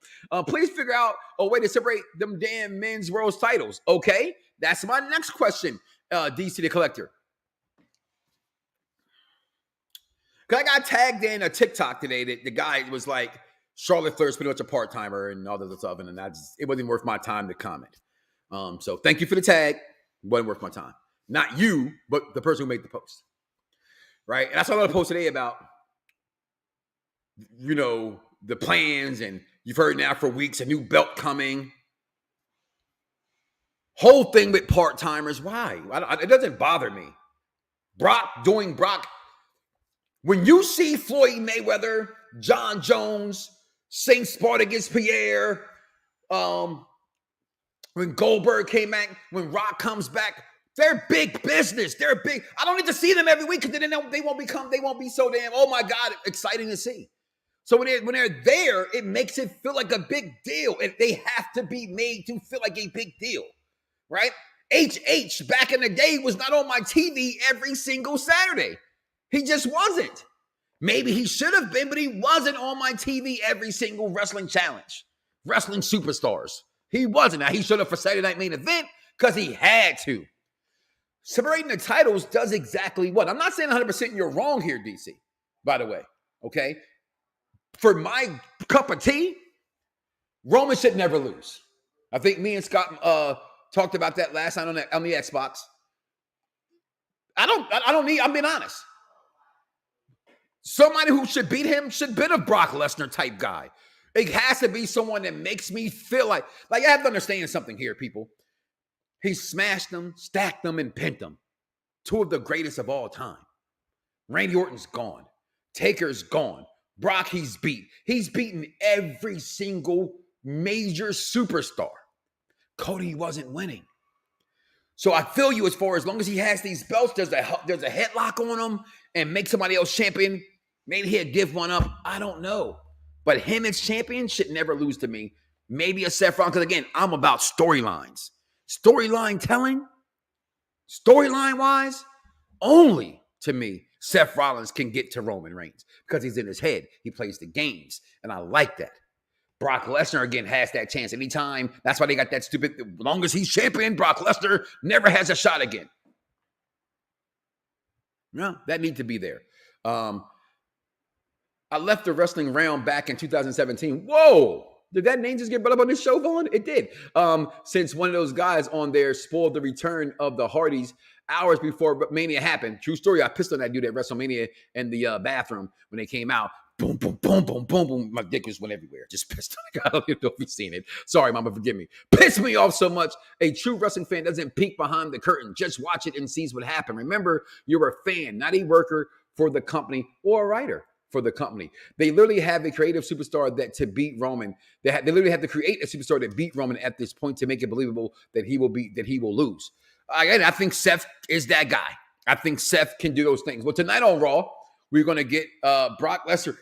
Please figure out a way to separate them damn men's world titles. Okay, that's my next question, DC the Collector. Because I got tagged in a TikTok today that the guy was like, Charlotte Flair's pretty much a part-timer and all this stuff, and it wasn't worth my time to comment. So thank you for the tag. It wasn't worth my time. Not you, but the person who made the post. Right? And I saw another post today about the plans, and you've heard now for weeks a new belt coming. Whole thing with part-timers. Why? It doesn't bother me. Brock doing Brock. When you see Floyd Mayweather, John Jones, Saint Spart against Pierre, when Goldberg came back, when Rock comes back, they're big business. They're big. I don't need to see them every week because then they won't be so damn, oh my God, exciting to see. So when they're there, it makes it feel like a big deal. And they have to be made to feel like a big deal, right? HH back in the day was not on my TV every single Saturday. He just wasn't. Maybe he should have been, but he wasn't on my TV every single wrestling challenge. Wrestling superstars. He wasn't. Now, he should have for Saturday Night Main Event because he had to. Separating the titles does exactly what? I'm not saying 100% you're wrong here, DC, by the way, okay? For my cup of tea, Roman should never lose. I think me and Scott talked about that last night on the Xbox. I'm being honest. Somebody who should beat him should be a Brock Lesnar type guy. It has to be someone that makes me feel like I have to understand something here, people. He smashed them, stacked them, and pinned them. Two of the greatest of all time. Randy Orton's gone. Taker's gone. Brock, he's beat. He's beaten every single major superstar. Cody wasn't winning. So I feel you as far as long as he has these belts, there's a headlock on him and make somebody else champion. Maybe he'll give one up. I don't know. But him as champion should never lose to me. Maybe a Seth Rollins, because again, I'm about storylines. Storyline telling, storyline-wise, only to me, Seth Rollins can get to Roman Reigns because he's in his head. He plays the games, and I like that. Brock Lesnar, again, has that chance anytime. That's why they got that stupid, as long as he's champion, Brock Lesnar never has a shot again. No, that needs to be there. I left the wrestling realm back in 2017. Whoa! Did that name just get brought up on this show, Vaughn? It did. Since one of those guys on there spoiled the return of the Hardys hours before Mania happened. True story, I pissed on that dude at WrestleMania in the bathroom when they came out. boom, boom, boom, boom, boom, boom. My dick just went everywhere. Just pissed off. I don't even know if you've seen it. Sorry, mama, forgive me. Pissed me off so much. A true wrestling fan doesn't peek behind the curtain. Just watch it and sees what happened. Remember, you're a fan, not a worker for the company or a writer for the company. They literally have a creative superstar that to beat Roman. They literally have to create a superstar that beat Roman at this point to make it believable that he will lose. Again, I think Seth is that guy. I think Seth can do those things. Well, tonight on Raw, we're going to get Brock Lesnar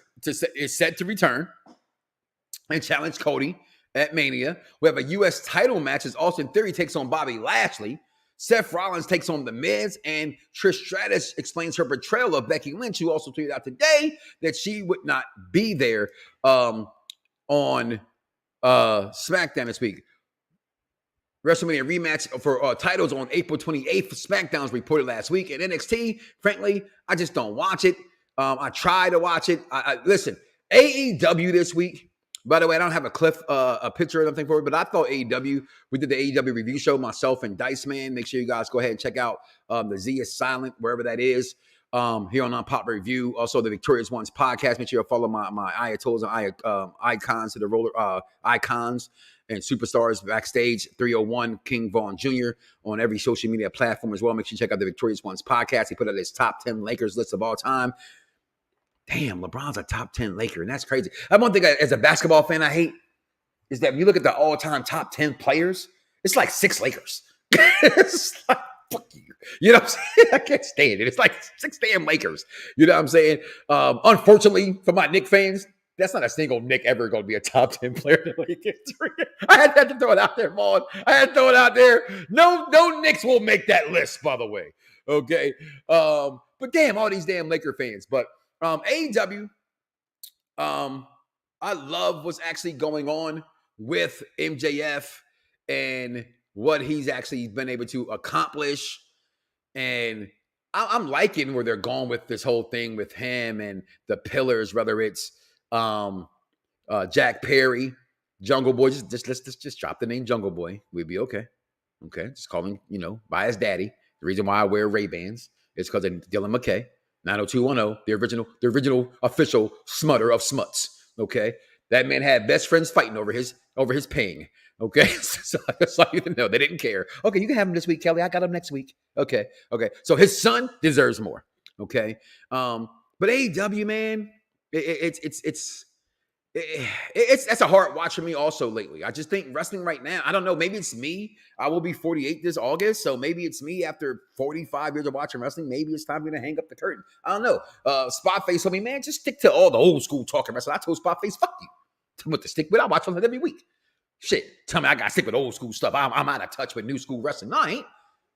is set to return and challenge Cody at Mania. We have a U.S. title match as Austin Theory takes on Bobby Lashley. Seth Rollins takes on The Miz, and Trish Stratus explains her betrayal of Becky Lynch, who also tweeted out today that she would not be there on SmackDown this week. WrestleMania rematch for titles on April 28th. SmackDown's reported last week. And NXT, frankly, I just don't watch it. I try to watch it. Listen, AEW this week. By the way, I don't have a picture or anything for it, but I thought AEW, we did the AEW review show, myself and Dice Man. Make sure you guys go ahead and check out the Z is Silent, wherever that is, here on Unpopular Review. Also, the Victorious Ones podcast. Make sure you follow my Ayatollahs and icons to the roller icons and superstars backstage. 301 King Vaughn Jr. on every social media platform as well. Make sure you check out the Victorious Ones podcast. He put out his top 10 Lakers list of all time. Damn, LeBron's a top 10 Laker, and that's crazy. That's one thing as a basketball fan I hate is that when you look at the all-time top 10 players, it's like 6 Lakers. It's like, fuck you. You know what I'm saying? I can't stand it. It's like 6 damn Lakers. You know what I'm saying? Unfortunately, for my Knicks fans, that's not a single Knick ever going to be a top 10 player in the league history. I had to throw it out there, Vaughn. I had to throw it out there. No Knicks will make that list, by the way. Okay? But damn, all these damn Laker fans. But AEW, I love what's actually going on with MJF and what he's actually been able to accomplish. And I'm liking where they're going with this whole thing with him and the pillars, whether it's Jack Perry, Jungle Boy. Let's just drop the name Jungle Boy. We'd be okay. Okay, just call him, by his daddy. The reason why I wear Ray-Bans is because of Dylan McKay. 90210, the original official smutter of smuts. Okay, that man had best friends fighting over his paying. Okay, so that's all you know. They didn't care. Okay, you can have him this week, Kelly. I got him next week. Okay. So his son deserves more. Okay, but AEW, man, it's that's a hard watch for me also lately. I just think wrestling right now, I don't know, maybe it's me. I will be 48 this August, so maybe it's me after 45 years of watching wrestling. Maybe it's time for me to hang up the curtain. I don't know. Spotface told me, man, just stick to all the old school talking wrestling. I told Spotface, fuck you. Tell me what to stick with. I watch wrestling every week. Shit, tell me I got to stick with old school stuff. I'm out of touch with new school wrestling. No, I ain't.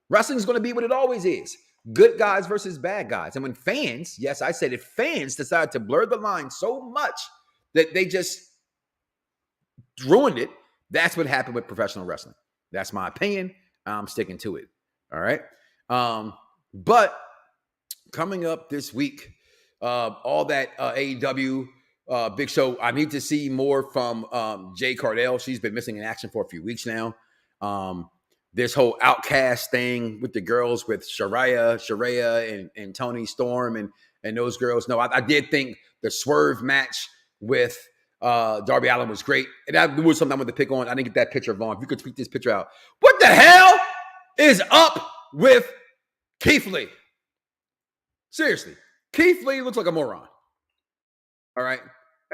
Wrestling's going to be what it always is. Good guys versus bad guys. And when fans, yes, I said if fans decide to blur the line so much that they just ruined it, that's what happened with professional wrestling. That's my opinion. I'm sticking to it. All right. But coming up this week, all that AEW Big Show, I need to see more from Jay Cardell. She's been missing in action for a few weeks now. This whole Outcast thing with the girls, with Sharaya and Toni Storm and those girls. No, I did think the Swerve match with Darby Allin was great. And that was something I wanted to pick on. I didn't get that picture, Vaughn. If you could tweet this picture out. What the hell is up with Keith Lee? Seriously. Keith Lee looks like a moron. All right?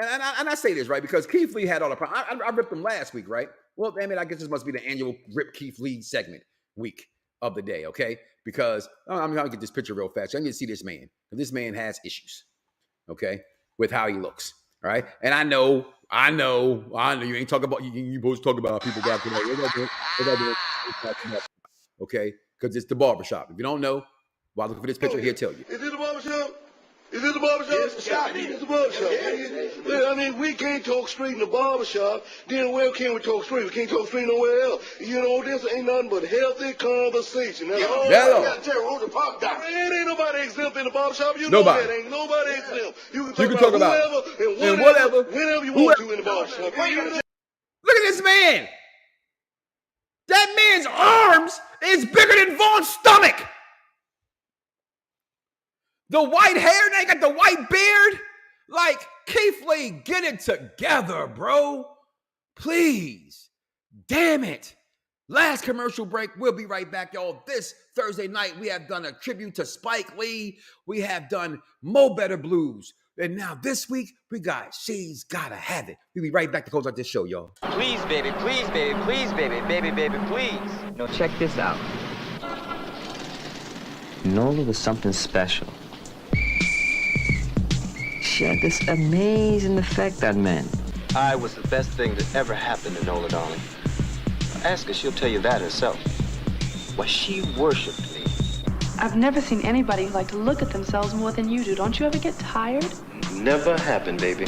And I say this, right? Because Keith Lee had all the problems. I ripped him last week, right? Well, damn it, I guess this must be the annual Rip Keith Lee segment week of the day, okay? Because I'm going to get this picture real fast. I need to see this man. This man has issues, okay, with how he looks. All right. And I know you ain't talking about, you supposed to talk about how people got tonight. Okay. Because it's the barbershop. If you don't know, while looking for this picture, he'll tell you. Is it the barbershop? Is it the barbershop? It's the barbershop. I mean, we can't talk straight in the barbershop. Then where can we talk straight? We can't talk straight nowhere else. You know, this ain't nothing but healthy conversation. That's all. It ain't nobody exempt in the barbershop. You know that. Ain't nobody exempt. You can talk about whoever and whatever, whenever you want to in the barbershop. Look at this man. That man's arms is bigger than Vaughn's stomach. The white hair, now he got the white beard. Like, Keith Lee, get it together, bro. Please. Damn it. Last commercial break. We'll be right back, y'all. This Thursday night, we have done a tribute to Spike Lee. We have done Mo Better Blues. And now this week, we got She's Gotta Have It. We'll be right back to close out this show, y'all. Please, baby, please, baby, please, baby, baby, baby, please. No, check this out. Nola was something special. She had this amazing effect on men. I was the best thing that ever happened to Nola, darling. Ask her, she'll tell you that herself. Why, she worshipped me. I've never seen anybody who liked to look at themselves more than you do. Don't you ever get tired? Never happened, baby.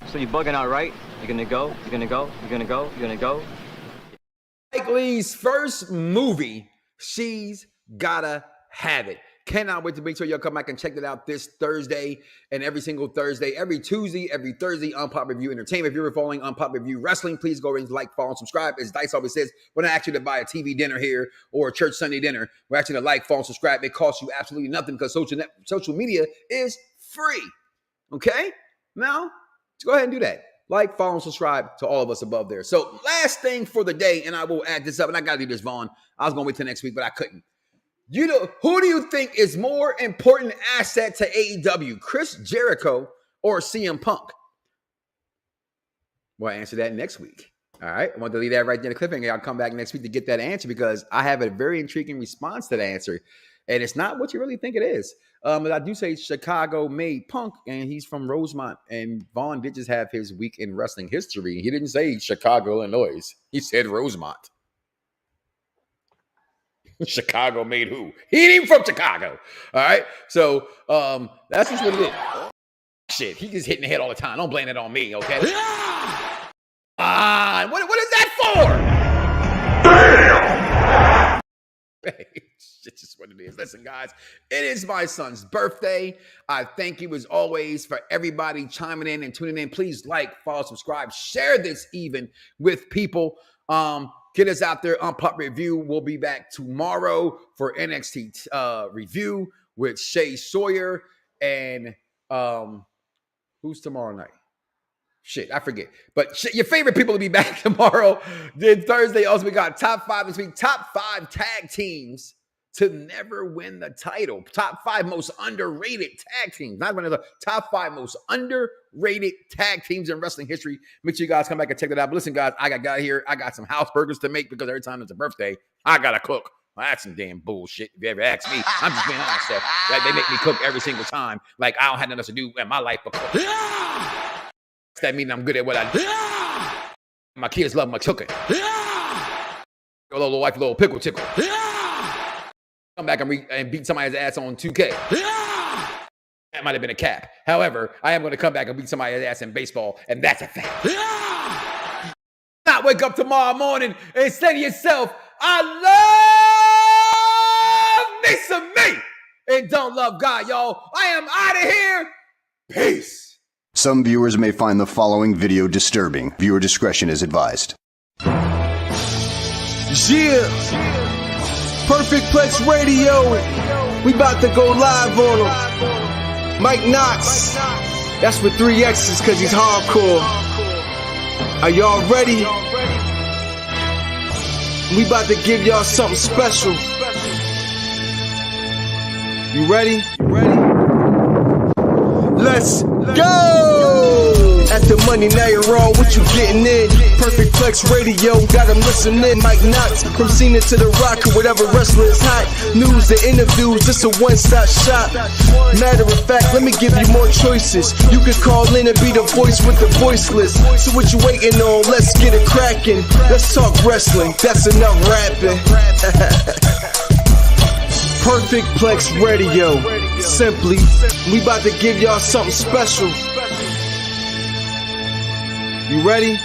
So you bugging out, right? You're gonna go? You're gonna go? You're gonna go? You're gonna go? Spike Lee's first movie, She's Gotta Have It. Cannot wait to make sure y'all come back and check it out this Thursday and every single Thursday, every Tuesday, every Thursday on Pop Review Entertainment. If you're following on Pop Review Wrestling, please go and like, follow, and subscribe. As Dice always says, we're not actually to buy a TV dinner here or a church Sunday dinner. We're actually to like, follow, and subscribe. It costs you absolutely nothing because social media is free. Okay? Now, let's go ahead and do that. Like, follow, and subscribe to all of us above there. So last thing for the day, and I will add this up, and I got to do this, Vaughn. I was going to wait till next week, but I couldn't. You know, who do you think is more important asset to AEW, Chris Jericho or CM Punk? Well, I'll answer that next week. All right. I want to leave that right there in the cliffhanger. I'll come back next week to get that answer because I have a very intriguing response to the answer. And it's not what you really think it is. But I do say Chicago made Punk, and he's from Rosemont. And Vaughn did just have his week in wrestling history. He didn't say Chicago, Illinois. He said Rosemont. Chicago made who? He ain't even from Chicago. All right. So that's just what it is. Shit, he just hitting the head all the time. Don't blame it on me, okay? What is that for? Damn! It's just what it is. Listen, guys, it is my son's birthday. I thank you as always for everybody chiming in and tuning in. Please like, follow, subscribe, share this even with people. Get us out there on Pop Review. We'll be back tomorrow for NXT review with Shay Sawyer and who's tomorrow night? Shit, I forget. But your favorite people will be back tomorrow. Then Thursday, also we got top 5 this week. Top 5 tag teams to never win the title. Top 5 most underrated tag teams. Not one of the top 5 most underrated tag teams in wrestling history. Make sure you guys come back and check that out. But listen, guys, I got here. I got some house burgers to make because every time it's a birthday, I got to cook. Well, that's some damn bullshit. If you ever ask me, I'm just being honest. Like, they make me cook every single time. Like, I don't have nothing else to do in my life but cook. That means I'm good at what I do. My kids love my cooking. Your little wife, little pickle tickle. Come back and beat somebody's ass on 2K. That might have been a cap. However, I am going to come back and beat somebody's ass in baseball, and that's a fact. Not wake up tomorrow morning and say to yourself, I love me some me and don't love God, y'all. I am out of here. Peace. Some viewers may find the following video disturbing. Viewer discretion is advised. Yeah. Perfect Plex Radio. We about to go live on him. Mike Knoxxx. That's with 3 X's because he's hardcore. Are y'all ready? We about to give y'all something special. You ready? Let's go! At the money, now you're wrong, what you getting in? Perfect Plex Radio, got them listening. Mike Knoxxx, from Cena to The Rock, or whatever wrestler is hot. News and interviews, this a one-stop shop. Matter of fact, let me give you more choices. You could call in and be the voice with the voiceless. So what you waiting on? Let's get it cracking. Let's talk wrestling, that's enough rapping. Perfect Plex Radio. Simply, we about to give y'all something special. You ready?